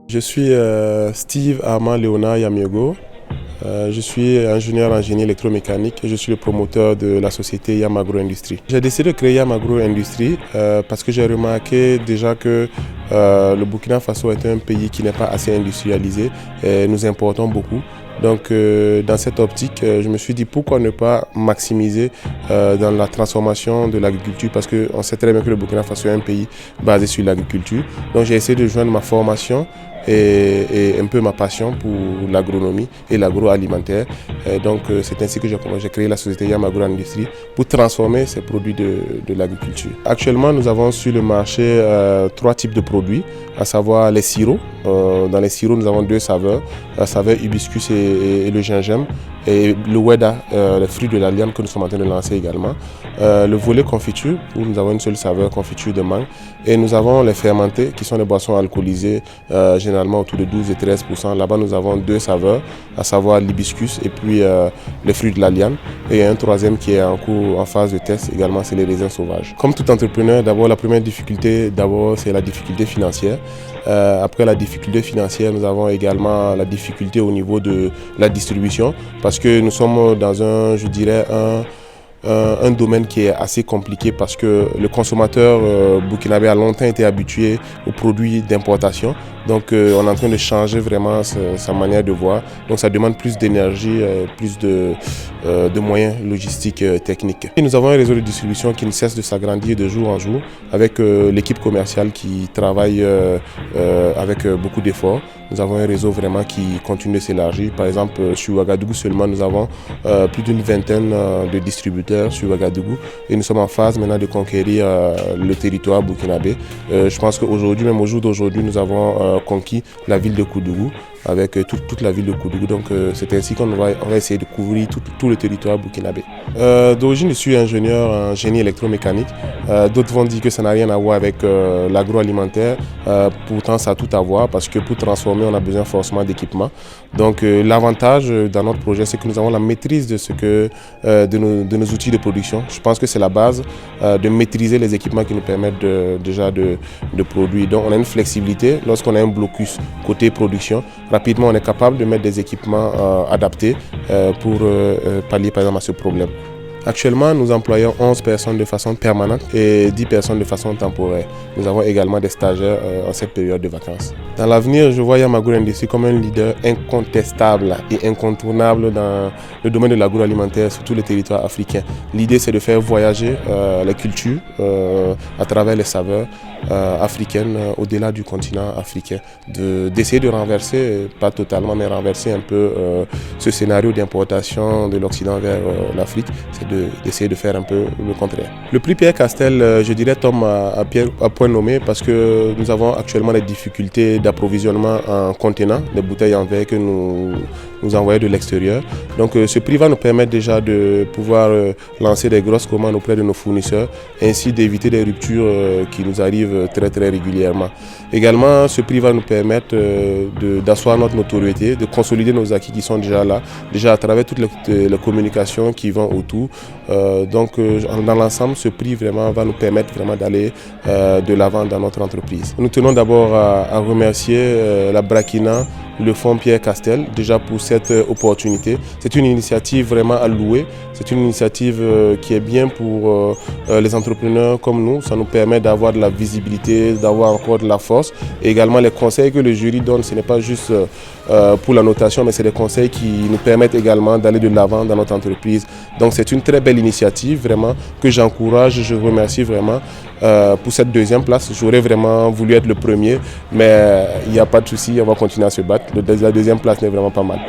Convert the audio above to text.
Je suis Steve Armand Léonard Yamiogo. Je suis ingénieur en génie électromécanique et je suis le promoteur de la société YAM Agro Industrie. J'ai décidé de créer YAM Agro Industrie parce que j'ai remarqué déjà que le Burkina Faso est un pays qui n'est pas assez industrialisé et nous importons beaucoup. Donc dans cette optique, je me suis dit pourquoi ne pas maximiser dans la transformation de l'agriculture parce qu'on sait très bien que le Burkina Faso est un pays basé sur l'agriculture. Donc j'ai essayé de joindre ma formation et un peu ma passion pour l'agronomie et l'agroalimentaire. Donc c'est ainsi que j'ai créé la société YAM Agro Industrie pour transformer ces produits de l'agriculture. Actuellement, nous avons sur le marché 3 types de produits, à savoir les sirops. Dans les sirops, nous avons 2 saveurs, la saveur hibiscus et le gingembre, et le Weda, les fruits de la liane que nous sommes en train de lancer également. Le volet confiture, où nous avons une seule saveur, confiture de mangue. Et nous avons les fermentés, qui sont des boissons alcoolisées, généralement autour de 12 et 13%. Là-bas, nous avons 2 saveurs, à savoir l'hibiscus et puis les fruits de la liane. Et un troisième qui est en phase de test également, c'est les raisins sauvages. Comme tout entrepreneur, d'abord la première difficulté, c'est la difficulté financière. Après la difficulté financière, nous avons également la difficulté au niveau de la distribution parce que nous sommes dans un domaine qui est assez compliqué parce que le consommateur burkinabé a longtemps été habitué aux produits d'importation. Donc on est en train de changer vraiment sa manière de voir. Donc ça demande plus d'énergie, plus de moyens logistiques techniques. Et nous avons un réseau de distribution qui ne cesse de s'agrandir de jour en jour avec l'équipe commerciale qui travaille avec beaucoup d'efforts. Nous avons un réseau vraiment qui continue de s'élargir. Par exemple, sur Ouagadougou seulement, nous avons plus d'une vingtaine de distributeurs sur Ouagadougou et nous sommes en phase maintenant de conquérir le territoire burkinabé. Je pense qu'aujourd'hui, même au jour d'aujourd'hui, nous avons conquis la ville de Koudougou avec toute la ville de Koudougou. Donc c'est ainsi qu'on va essayer de couvrir tout le territoire burkinabé. D'origine, je suis ingénieur en génie électromécanique. D'autres vont dire que ça n'a rien à voir avec l'agroalimentaire. Pourtant, ça a tout à voir parce que pour transformer, on a besoin forcément d'équipements. Donc l'avantage dans notre projet, c'est que nous avons la maîtrise de nos outils de production. Je pense que c'est la base de maîtriser les équipements qui nous permettent déjà de produire. Donc on a une flexibilité lorsqu'on a un blocus côté production. Rapidement, on est capable de mettre des équipements adaptés pour pallier par exemple à ce problème. Actuellement, nous employons 11 personnes de façon permanente et 10 personnes de façon temporaire. Nous avons également des stagiaires en cette période de vacances. Dans l'avenir, je vois YAM Agro Industrie comme un leader incontestable et incontournable dans le domaine de l'agroalimentaire sur tous les territoires africains. L'idée, c'est de faire voyager les cultures à travers les saveurs africaines au-delà du continent africain. D'essayer de renverser, pas totalement, mais renverser un peu ce scénario d'importation de l'Occident vers l'Afrique. C'est d'essayer de faire un peu le contraire. Le prix Pierre Castel, je dirais, tombe à point nommé parce que nous avons actuellement des difficultés d'approvisionnement en contenants, des bouteilles en verre que nous envoyons de l'extérieur. Donc ce prix va nous permettre déjà de pouvoir lancer des grosses commandes auprès de nos fournisseurs, ainsi d'éviter des ruptures qui nous arrivent très régulièrement. Également, ce prix va nous permettre d'asseoir notre notoriété, de consolider nos acquis qui sont déjà là, déjà à travers toutes les communications qui vont autour. Donc dans l'ensemble, ce prix vraiment va nous permettre vraiment d'aller de l'avant dans notre entreprise. Nous tenons d'abord à remercier la Brakina, le fonds Pierre Castel, déjà pour cette opportunité. C'est une initiative vraiment à louer. C'est une initiative qui est bien pour les entrepreneurs comme nous. Ça nous permet d'avoir de la visibilité, d'avoir encore de la force. Et également les conseils que le jury donne, ce n'est pas juste pour la notation, mais c'est des conseils qui nous permettent également d'aller de l'avant dans notre entreprise. Donc c'est une très belle initiative vraiment que j'encourage. Je remercie vraiment pour cette deuxième place. J'aurais vraiment voulu être le premier, mais il n'y a pas de souci, on va continuer à se battre. La deuxième place n'est vraiment pas mal.